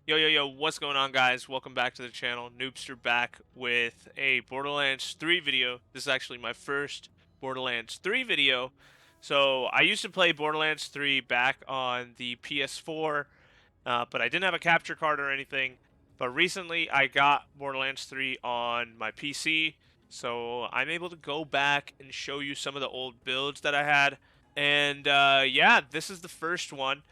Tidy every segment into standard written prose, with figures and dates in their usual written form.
Yo, what's going on, guys? Welcome back to the channel. Noobster back with a Borderlands 3 video. This is actually my first Borderlands 3 video. So, I used to play Borderlands 3 back on the PS4, but I didn't have a capture card or anything. But recently, I got Borderlands 3 on my PC, so I'm able to go back and show you some of the old builds that I had. And yeah, this is the first one.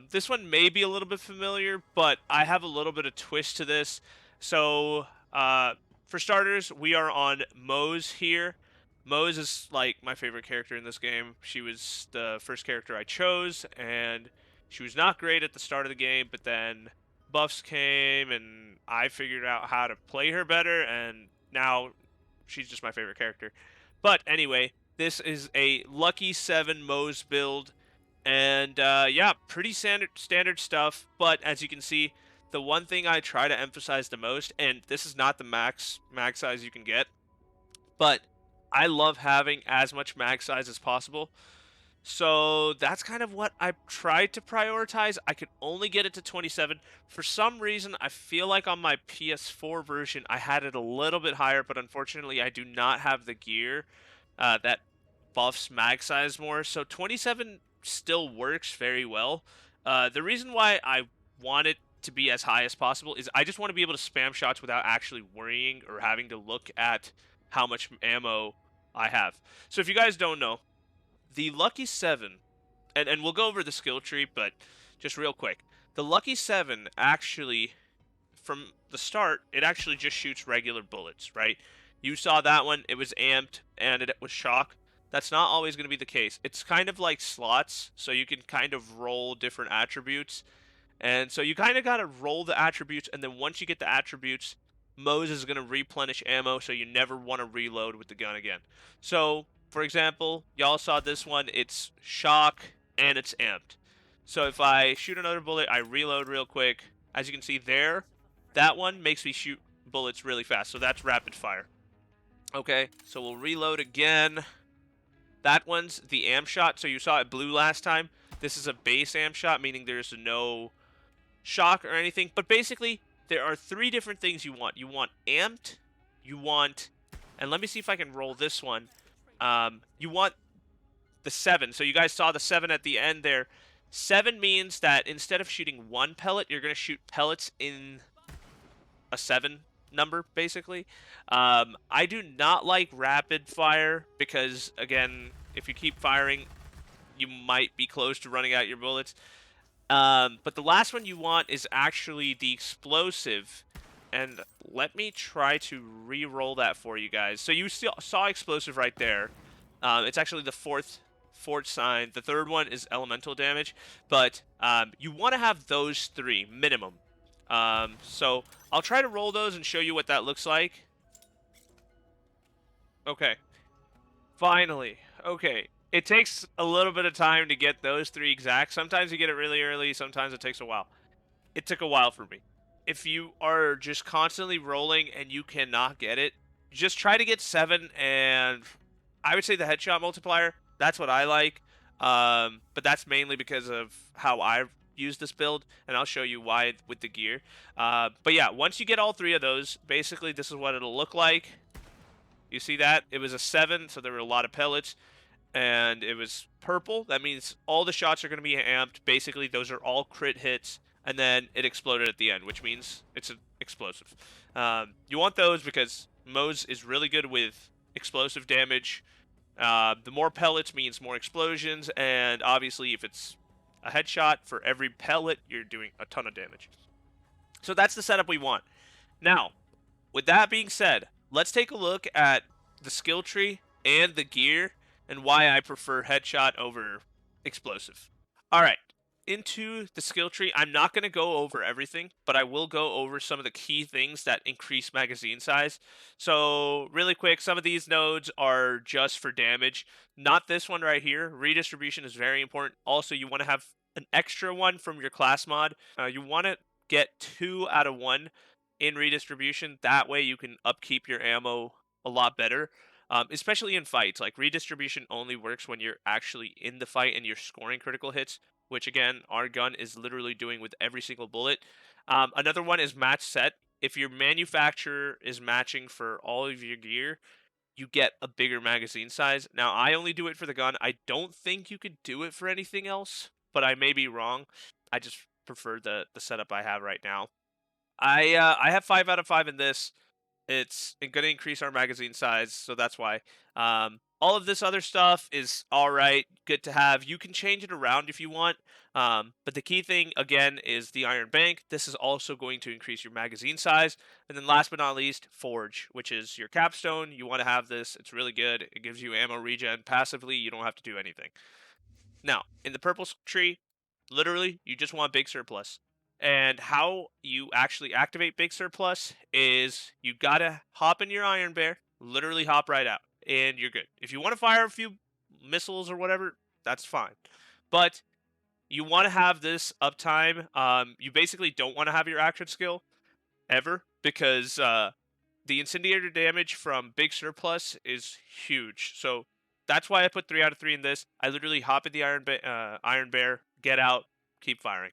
This one may be a little bit familiar, but I have a little bit of twist to this. So, for starters, we are on Moze here. Moze is like my favorite character in this game. She was the first character I chose, and she was not great at the start of the game, but then buffs came, and I figured out how to play her better, and now she's just my favorite character. But anyway, this is a Lucky 7 Moze build. And yeah, pretty standard stuff. But as you can see, the one thing I try to emphasize the most, and this is not the max size you can get, but I love having as much max size as possible. So that's kind of what I tried to prioritize. I could only get it to 27. For some reason, I feel like on my PS4 version, I had it a little bit higher, but unfortunately, I do not have the gear that buffs mag size more. So 27 still works very well. The reason why I want it to be as high as possible is I just want to be able to spam shots without actually worrying or having to look at how much ammo I have. So if you guys don't know, the Lucky 7, and we'll go over the skill tree, but just real quick. The Lucky 7 actually, from the start, it actually just shoots regular bullets, right? You saw that one, it was amped, and it was shock. That's not always going to be the case. It's kind of like slots, so you can kind of roll different attributes. And so you kind of got to roll the attributes, and then once you get the attributes, Moze is going to replenish ammo, so you never want to reload with the gun again. So, for example, y'all saw this one, it's shock, and it's amped. So if I shoot another bullet, I reload real quick. As you can see there, that one makes me shoot bullets really fast, so that's rapid fire. Okay, so we'll reload again. That one's the amp shot, so you saw it blue last time. This is a base amp shot, meaning there's no shock or anything. But basically, there are three different things you want. You want amped, you want, and let me see if I can roll this one. You want the 7. So you guys saw the 7 at the end there. 7 means that instead of shooting one pellet, you're going to shoot pellets in a 7 number, basically. I do not like rapid fire because, again, if you keep firing, you might be close to running out your bullets. But the last one you want is actually the explosive. And let me try to re-roll that for you guys. So you saw explosive right there. It's actually the fourth sign. The third one is elemental damage. But you want to have those 3 minimum. So I'll try to roll those and show you what that looks like. Okay. Finally. Okay. It takes a little bit of time to get those 3 exact. Sometimes you get it really early, sometimes it takes a while. It took a while for me. If you are just constantly rolling and you cannot get it, just try to get 7, and I would say the headshot multiplier, that's what I like. But that's mainly because of how I've used this build, and I'll show you why with the gear. But yeah, once you get all 3 of those, basically this is what it'll look like. You see that? It was a 7, so there were a lot of pellets, and it was purple. That means all the shots are going to be amped. Basically, those are all crit hits, and then it exploded at the end, which means it's an explosive. You want those because Moze is really good with explosive damage. The more pellets means more explosions, and obviously if it's a headshot, for every pellet, you're doing a ton of damage. So that's the setup we want. Now, with that being said, let's take a look at the skill tree and the gear and why I prefer headshot over explosive. All right, into the skill tree. I'm not going to go over everything, but I will go over some of the key things that increase magazine size. So really quick, some of these nodes are just for damage. Not this one right here. Redistribution is very important. Also, you want to have an extra one from your class mod. You want to get 2 out of 1 in redistribution. That way you can upkeep your ammo a lot better. Especially in fights. Like, redistribution only works when you're actually in the fight and you're scoring critical hits, which again, our gun is literally doing with every single bullet. Another one is match set. If your manufacturer is matching for all of your gear, you get a bigger magazine size. Now, I only do it for the gun. I don't think you could do it for anything else, but I may be wrong. I just prefer the setup I have right now. I have 5 out of 5 in this. It's going to increase our magazine size, so that's why. All of this other stuff is all right, good to have. You can change it around if you want, but the key thing again is the Iron Bank. This is also going to increase your magazine size, and then last but not least, Forge, which is your capstone. You want to have this; it's really good. It gives you ammo regen passively. You don't have to do anything. Now, in the purple tree, literally, you just want big surplus. And how you actually activate big surplus is you gotta hop in your Iron Bear, literally hop right out, and you're good. If you want to fire a few missiles or whatever, that's fine. But you want to have this uptime. You basically don't want to have your action skill ever because the incendiary damage from big surplus is huge. So that's why I put 3 out of 3 in this. I literally hop in the Iron Bear, get out, keep firing.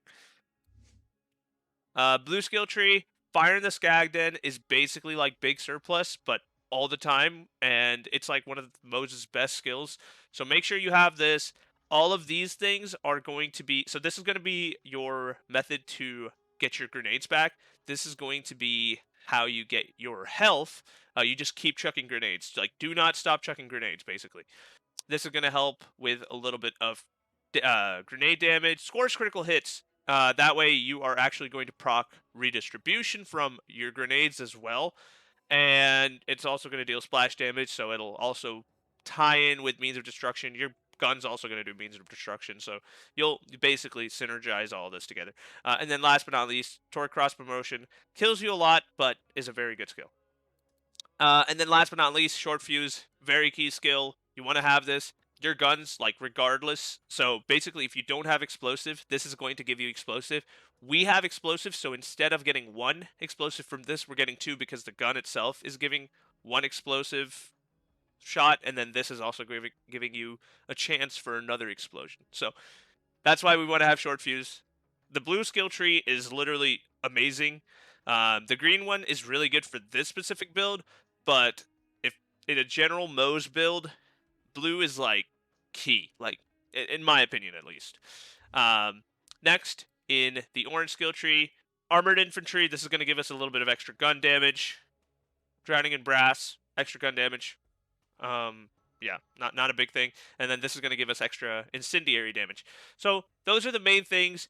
Blue skill tree, fire in the Skagden is basically like big surplus, but all the time, and it's like one of Moze's best skills. So make sure you have this. All of these things are going to be, so this is going to be your method to get your grenades back. This is going to be how you get your health. You just keep chucking grenades. Like, do not stop chucking grenades, basically. This is going to help with a little bit of grenade damage, scores critical hits. That way, you are actually going to proc redistribution from your grenades as well. And it's also going to deal splash damage, so it'll also tie in with means of destruction. Your gun's also going to do means of destruction, so you'll basically synergize all this together. And then last but not least, torque cross promotion kills you a lot, but is a very good skill. And then last but not least, short fuse, very key skill. You want to have this. Your guns, like, regardless. So basically, if you don't have explosive, this is going to give you explosive. We have explosive, so instead of getting 1 explosive from this, we're getting 2 because the gun itself is giving 1 explosive shot, and then this is also giving you a chance for another explosion. So that's why we want to have short fuse. The blue skill tree is literally amazing. The green one is really good for this specific build, but if in a general Moze build, blue is like key, like in my opinion at least. Next, in the orange skill tree, armored infantry. This is going to give us a little bit of extra gun damage. Drowning in brass, extra gun damage. Yeah, not a big thing. And then this is going to give us extra incendiary damage. So those are the main things.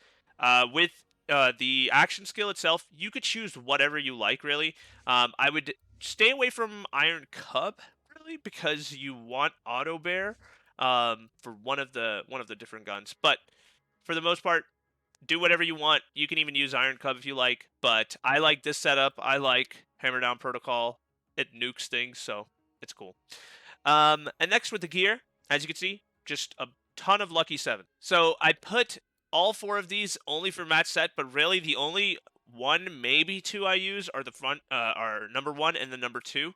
With the action skill itself, you could choose whatever you like, really. I would stay away from Iron Cub, really, because you want Auto Bear for one of the different guns. But for the most part, do whatever you want. You can even use Iron Cub if you like. But I like this setup. I like Hammer Down Protocol. It nukes things, so it's cool. And next with the gear, as you can see, just a ton of Lucky 7. So I put all 4 of these only for match set, but really the only 1, maybe 2 I use are the front, are number 1 and the number 2.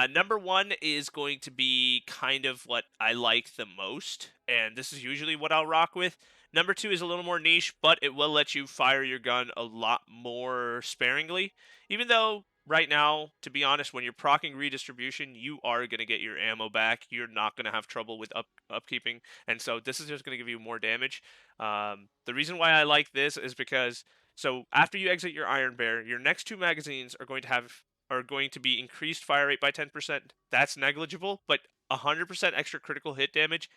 Number 1 is going to be kind of what I like the most, and this is usually what I'll rock with. Number 2 is a little more niche, but it will let you fire your gun a lot more sparingly, even though right now, to be honest, when you're proccing redistribution, you are going to get your ammo back. You're not going to have trouble with upkeeping, and so this is just going to give you more damage. The reason why I like this is because, so after you exit your Iron Bear, your next 2 magazines are going to be increased fire rate by 10%. That's negligible, but 100% extra critical hit damage.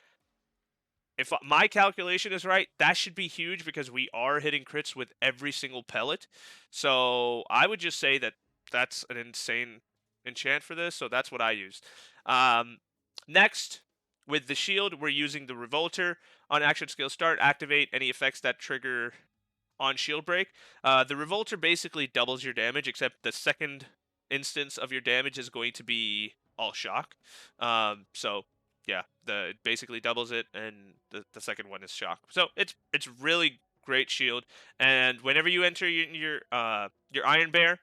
If my calculation is right, that should be huge because we are hitting crits with every single pellet. So I would just say that that's an insane enchant for this. So that's what I use. Next, with the shield, we're using the Revolter. On action skill start, activate any effects that trigger on shield break. The Revolter basically doubles your damage, except the second instance of your damage is going to be all shock. So yeah, it basically doubles it, and the second one is shock. So it's really great shield. And whenever you enter your Iron Bear,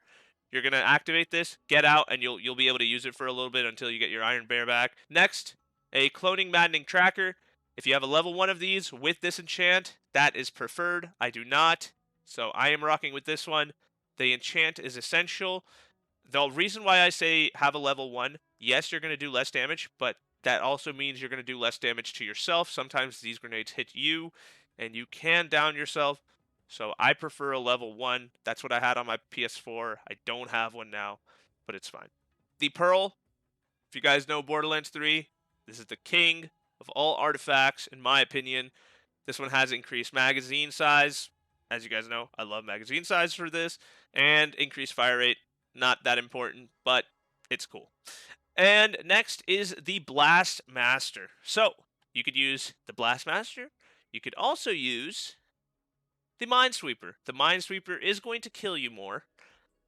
you're gonna activate this, get out, and you'll be able to use it for a little bit until you get your Iron Bear back. Next, a Cloning Maddening Tracker. If you have a level 1 of these with this enchant, that is preferred. I do not. So I am rocking with this one. The enchant is essential. The reason why I say have a level 1, yes, you're going to do less damage, but that also means you're going to do less damage to yourself. Sometimes these grenades hit you, and you can down yourself. So I prefer a level 1. That's what I had on my PS4. I don't have one now, but it's fine. The Pearl, if you guys know Borderlands 3, this is the king of all artifacts, in my opinion. This one has increased magazine size. As you guys know, I love magazine size for this. And increased fire rate. Not that important, but it's cool. And next is the Blast Master. So, you could use the Blast Master. You could also use the Minesweeper. The Minesweeper is going to kill you more,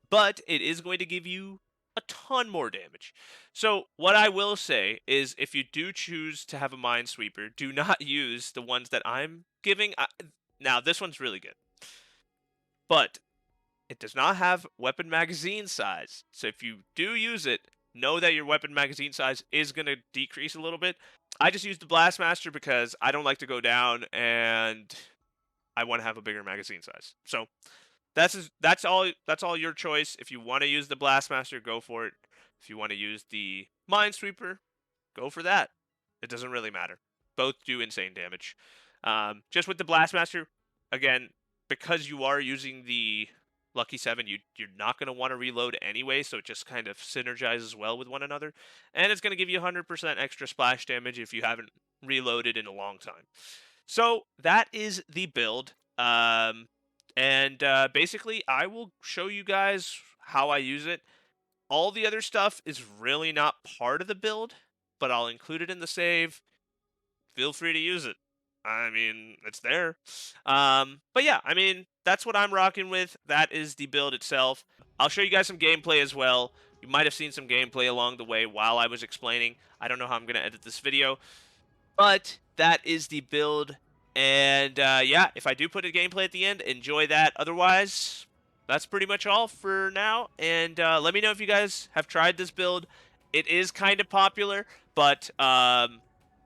but it is going to give you a ton more damage. So what I will say is if you do choose to have a Minesweeper, do not use the ones that I'm giving. Now, this one's really good, but it does not have weapon magazine size. So if you do use it, know that your weapon magazine size is going to decrease a little bit. I just use the Blastmaster because I don't like to go down and I want to have a bigger magazine size. So that's all your choice. If you want to use the Blastmaster, go for it. If you want to use the Minesweeper, go for that. It doesn't really matter. Both do insane damage. Just with the Blastmaster, again, because you are using the Lucky 7, you're not going to want to reload anyway, so it just kind of synergizes well with one another. And it's going to give you 100% extra splash damage if you haven't reloaded in a long time. So that is the build. Basically, I will show you guys how I use it. All the other stuff is really not part of the build, but I'll include it in the save. Feel free to use it. I mean, it's there. But yeah, I mean, that's what I'm rocking with. That is the build itself. I'll show you guys some gameplay as well. You might have seen some gameplay along the way while I was explaining. I don't know how I'm going to edit this video. But that is the build. And yeah, if I do put a gameplay at the end, enjoy that. Otherwise, that's pretty much all for now. And let me know if you guys have tried this build. It is kind of popular, but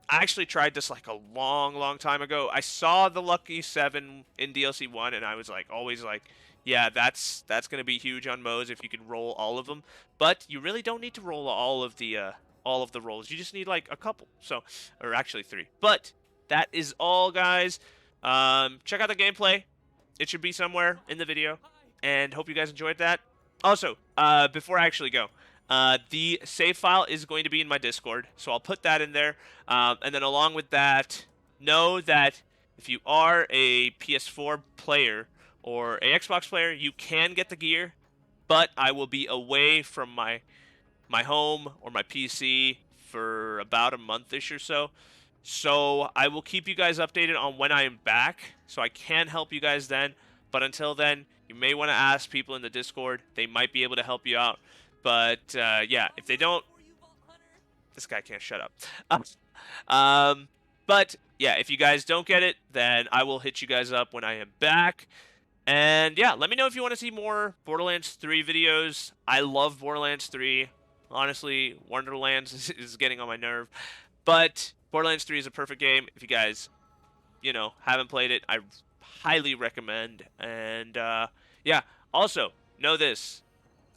I actually tried this like a long time ago. I saw the Lucky 7 in DLC 1, and I was like, always like, yeah, that's going to be huge on Moze if you can roll all of them. But you really don't need to roll all of the rolls. You just need like a couple. So, or actually 3. But that is all, guys. Check out the gameplay. It should be somewhere in the video. And hope you guys enjoyed that. Also, before I actually go, the save file is going to be in my Discord, so I'll put that in there. And then along with that, know that if you are a PS4 player or a Xbox player, you can get the gear, but I will be away from my home or my PC for about a month-ish or so. So I will keep you guys updated on when I am back, so I can help you guys then. But until then, you may want to ask people in the Discord. They might be able to help you out. But yeah, if they don't, this guy can't shut up. But yeah, if you guys don't get it, then I will hit you guys up when I am back. And yeah, let me know if you want to see more Borderlands 3 videos. I love Borderlands 3. Honestly, Wonderlands is getting on my nerve. But Borderlands 3 is a perfect game. If you guys, haven't played it, I highly recommend. And yeah, also, know this.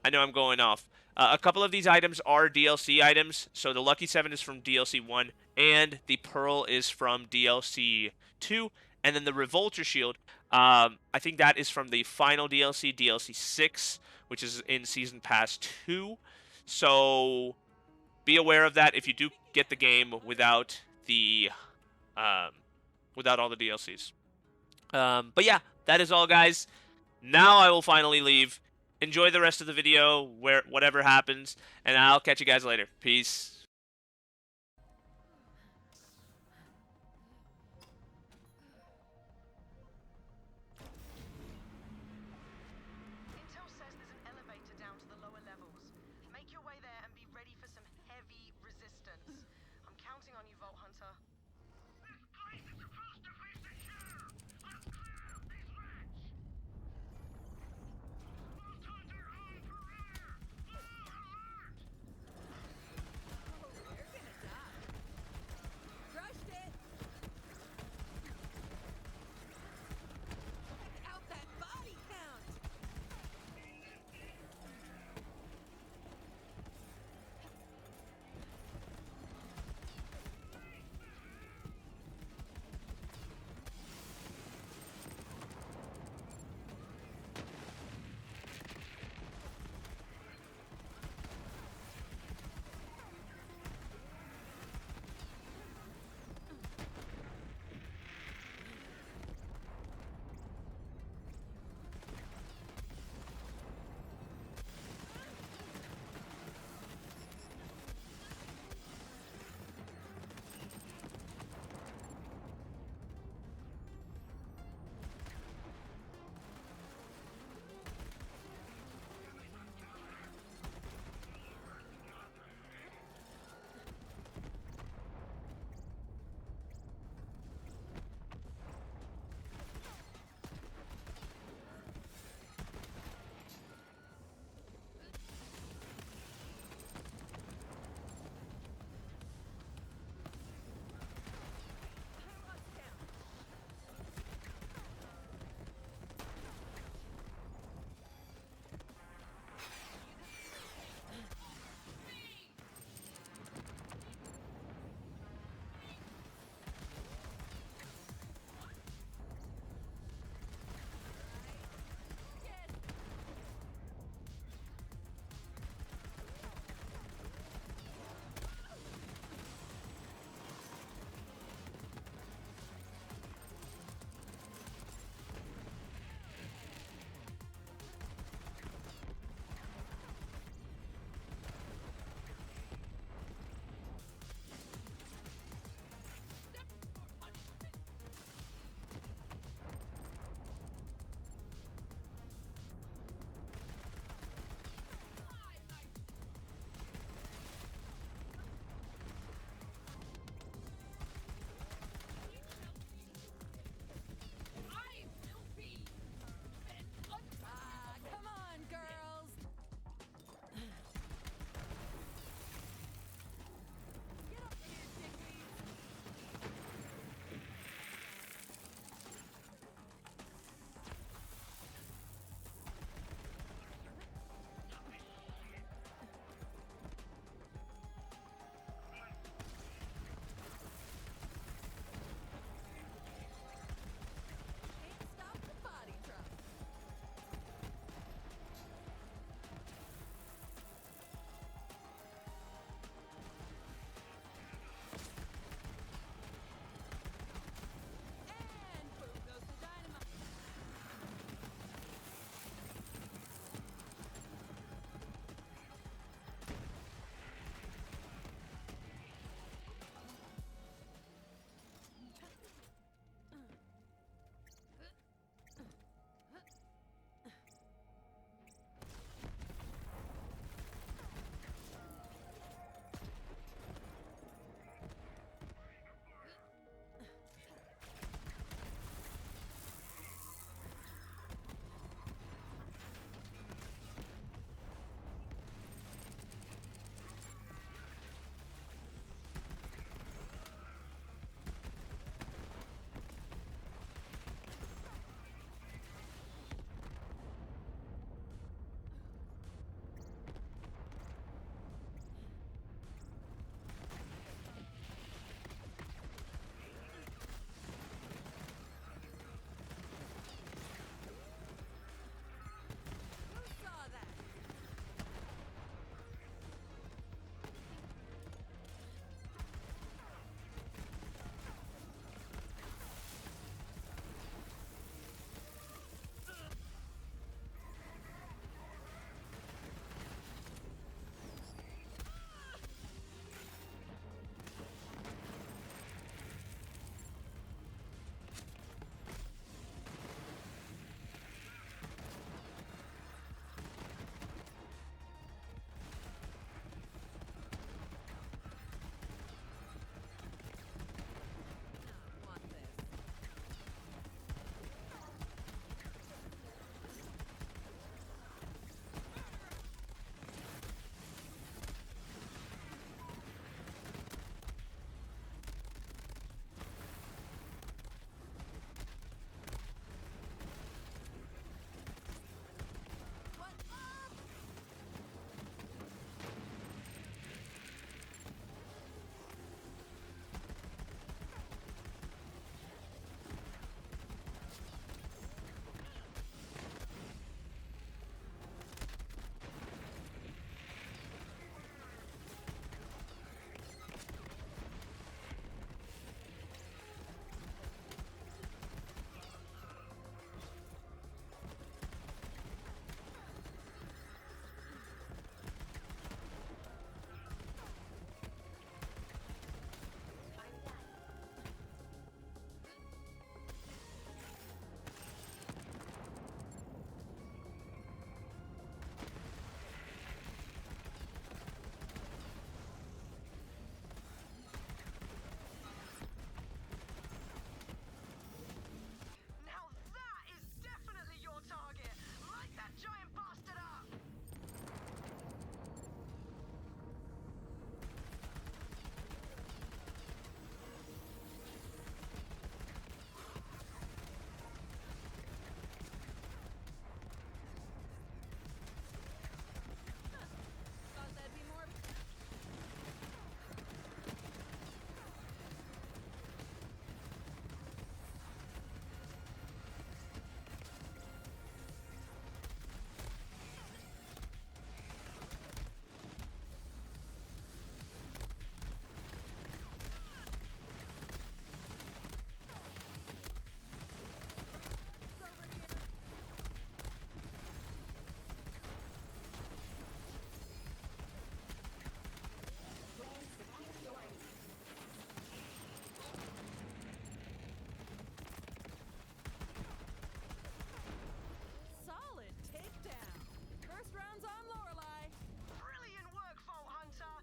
I know I'm going off. A couple of these items are DLC items. So the Lucky 7 is from DLC 1, and the Pearl is from DLC 2. And then the Revolter Shield, I think that is from the final DLC, DLC 6, which is in Season Pass 2. So be aware of that if you do get the game without the without all the DLCs. But yeah, that is all, guys. Now I will finally leave. Enjoy the rest of the video, whatever happens, and I'll catch you guys later. Peace. Intel says there's an elevator down to the lower levels. Make your way there and be ready for some heavy resistance. I'm counting on you, Vault Hunter.